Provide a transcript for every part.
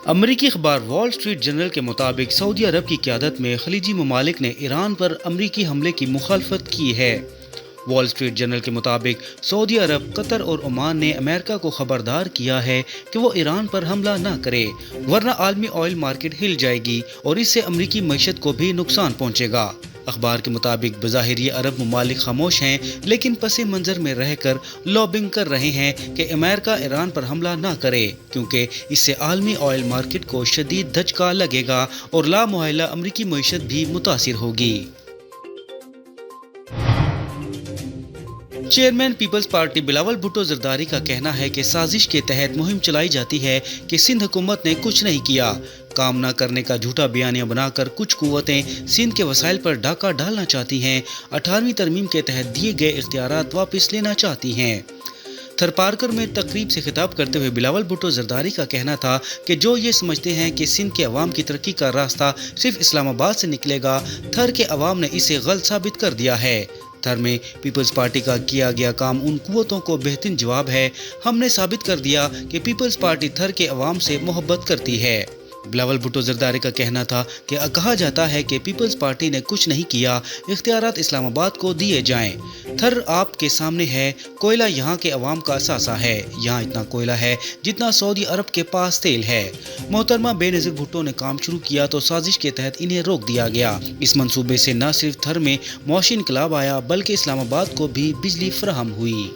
امریکی اخبار وال اسٹریٹ جرنل کے مطابق سعودی عرب کی قیادت میں خلیجی ممالک نے ایران پر امریکی حملے کی مخالفت کی ہے۔ وال اسٹریٹ جرنل کے مطابق سعودی عرب، قطر اور عمان نے امریکہ کو خبردار کیا ہے کہ وہ ایران پر حملہ نہ کرے، ورنہ عالمی آئل مارکیٹ ہل جائے گی اور اس سے امریکی معیشت کو بھی نقصان پہنچے گا۔ اخبار کے مطابق بظاہر یہ عرب ممالک خاموش ہیں، لیکن پس منظر میں رہ کر لابنگ کر رہے ہیں کہ امریکہ ایران پر حملہ نہ کرے، کیونکہ اس سے عالمی آئل مارکیٹ کو شدید دھچکا لگے گا اور لامحالہ امریکی معیشت بھی متاثر ہوگی۔ چیئرمین پیپلز پارٹی بلاول بھٹو زرداری کا کہنا ہے کہ سازش کے تحت مہم چلائی جاتی ہے کہ سندھ حکومت نے کچھ نہیں کیا۔ کام نہ کرنے کا جھوٹا بیانیہ بنا کر کچھ قوتیں سندھ کے وسائل پر ڈاکہ ڈالنا چاہتی ہیں، 18ویں ترمیم کے تحت دیے گئے اختیارات واپس لینا چاہتی ہیں۔ تھرپارکر میں تقریب سے خطاب کرتے ہوئے بلاول بھٹو زرداری کا کہنا تھا کہ جو یہ سمجھتے ہیں کہ سندھ کے عوام کی ترقی کا راستہ صرف اسلام آباد سے نکلے گا، تھر کے عوام نے اسے غلط ثابت کر دیا ہے۔ تھر میں پیپلز پارٹی کا کیا گیا کام ان قوتوں کو بہترین جواب ہے۔ ہم نے ثابت کر دیا کہ پیپلز پارٹی تھر کے عوام سے محبت کرتی ہے۔ بلاول بھٹو زرداری کا کہنا تھا کہ کہا جاتا ہے کہ پیپلز پارٹی نے کچھ نہیں کیا، اختیارات اسلام آباد کو دیے جائیں۔ تھر آپ کے سامنے ہے، کوئلہ یہاں کے عوام کا اثاثہ ہے، یہاں اتنا کوئلہ ہے جتنا سعودی عرب کے پاس تیل ہے۔ محترمہ بے نظیر بھٹو نے کام شروع کیا تو سازش کے تحت انہیں روک دیا گیا۔ اس منصوبے سے نہ صرف تھر میں معاشی انقلاب آیا بلکہ اسلام آباد کو بھی بجلی فراہم ہوئی۔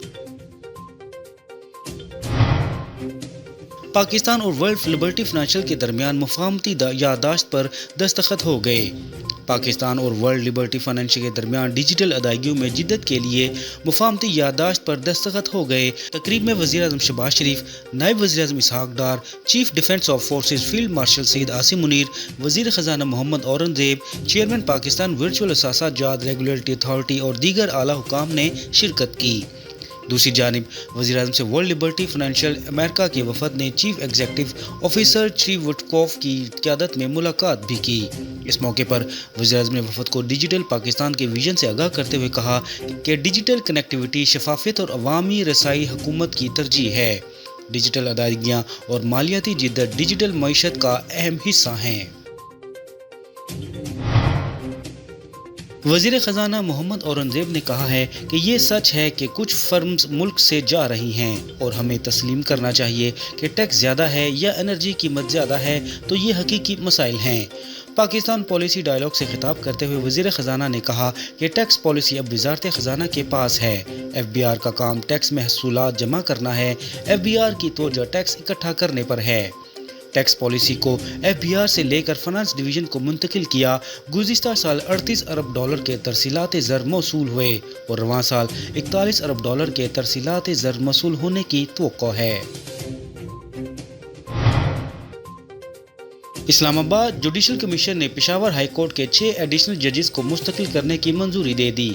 پاکستان اور ورلڈ لبرٹی فائنینشل کے درمیان مفاہمتی یادداشت پر دستخط ہو گئے۔ پاکستان اور ورلڈ لبرٹی فائنینشل کے درمیان ڈیجیٹل ادائیگیوں میں جدت کے لیے مفاہمتی یادداشت پر دستخط ہو گئے۔ تقریب میں وزیر اعظم شہباز شریف، نائب وزیر اعظم Ishaq Dar, chief defence of forces field marshal Syed Asim Munir, وزیر خزانہ محمد اورنگزیب، چیئرمین پاکستان ورچوئل اثاثہ جات ریگولیٹری اتھارٹی اور دیگر اعلیٰ حکام نے شرکت کی۔ دوسری جانب وزیر اعظم سے ورلڈ لبرٹی فائنینشل امریکہ کے وفد نے چیف ایگزیکٹو آفیسر چری وٹکوف کی قیادت میں ملاقات بھی کی۔ اس موقع پر وزیر اعظم نے وفد کو ڈیجیٹل پاکستان کے ویژن سے آگاہ کرتے ہوئے کہا کہ ڈیجیٹل کنیکٹیوٹی، شفافیت اور عوامی رسائی حکومت کی ترجیح ہے۔ ڈیجیٹل ادائیگیاں اور مالیاتی جدت ڈیجیٹل معیشت کا اہم حصہ ہیں۔ وزیر خزانہ محمد اورنگزیب نے کہا ہے کہ یہ سچ ہے کہ کچھ فرمز ملک سے جا رہی ہیں اور ہمیں تسلیم کرنا چاہیے کہ ٹیکس زیادہ ہے یا انرجی قیمت زیادہ ہے تو یہ حقیقی مسائل ہیں۔ پاکستان پالیسی ڈائیلاگ سے خطاب کرتے ہوئے وزیر خزانہ نے کہا کہ ٹیکس پالیسی اب وزارت خزانہ کے پاس ہے۔ ایف بی آر کا کام ٹیکس محصولات جمع کرنا ہے، ایف بی آر کی توجہ ٹیکس اکٹھا کرنے پر ہے۔ ٹیکس پالیسی کو ایف بی آر سے لے کر فنانس ڈویژن کو منتقل کیا۔ گزشتہ سال 38 ارب ڈالر کے ترسیلات زر موصول ہوئے اور رواں سال 41 ارب ڈالر کے ترسیلات زر موصول ہونے کی توقع ہے۔ اسلام آباد جوڈیشل کمیشن نے پشاور ہائی کورٹ کے 6 ایڈیشنل ججز کو مستقل کرنے کی منظوری دے دی۔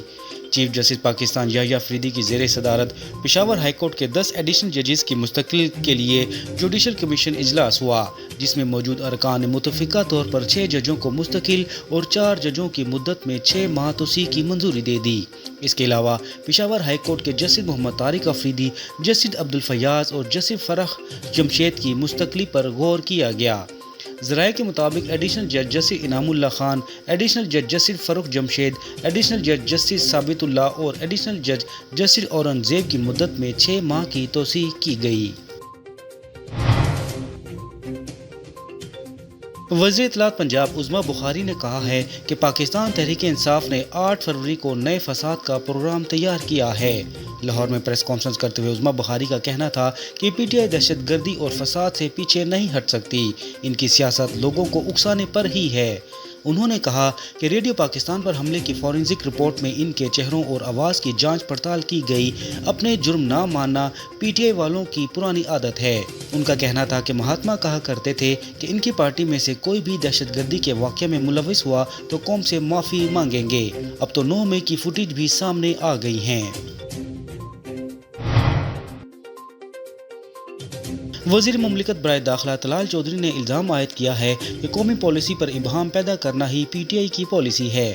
چیف جسٹس پاکستان یحییٰ فریدی کی زیر صدارت پشاور ہائی کورٹ کے 10 ایڈیشنل ججز کی مستقلی کے لیے جوڈیشل کمیشن اجلاس ہوا، جس میں موجود ارکان نے متفقہ طور پر 6 ججوں کو مستقل اور 4 ججوں کی مدت میں 6 ماہ توسیع کی منظوری دے دی۔ اس کے علاوہ پشاور ہائی کورٹ کے جسٹس محمد طارق افریدی، جسٹس عبدالفیاض اور جسٹس فرخ جمشید کی مستقلی پر غور کیا گیا۔ ذرائع کے مطابق ایڈیشنل جج جسٹس انعام اللہ خان، ایڈیشنل جج جسٹس فرخ جمشید، ایڈیشنل جج جسٹس ثابت اللہ اور ایڈیشنل جج جسٹس اورنگزیب کی مدت میں 6 ماہ کی توسیع کی گئی۔ وزیر اطلاعات پنجاب عظمیٰ بخاری نے کہا ہے کہ پاکستان تحریک انصاف نے 8 فروری کو نئے فساد کا پروگرام تیار کیا ہے۔ لاہور میں پریس کانفرنس کرتے ہوئے عظمیٰ بخاری کا کہنا تھا کہ پی ٹی آئی دہشت گردی اور فساد سے پیچھے نہیں ہٹ سکتی، ان کی سیاست لوگوں کو اکسانے پر ہی ہے۔ انہوں نے کہا کہ ریڈیو پاکستان پر حملے کی فورینسک رپورٹ میں ان کے چہروں اور آواز کی جانچ پڑتال کی گئی۔ اپنے جرم نہ ماننا پی ٹی آئی والوں کی پرانی عادت ہے۔ ان کا کہنا تھا کہ مہاتما کہا کرتے تھے کہ ان کی پارٹی میں سے کوئی بھی دہشت گردی کے واقعے میں ملوث ہوا تو قوم سے معافی مانگیں گے۔ اب تو 9 مئی کی فوٹیج بھی سامنے آ گئی ہیں۔ وزیر مملکت برائے داخلہ طلال چودھری نے الزام عائد کیا ہے کہ قومی پالیسی پر ابہام پیدا کرنا ہی پی ٹی آئی کی پالیسی ہے۔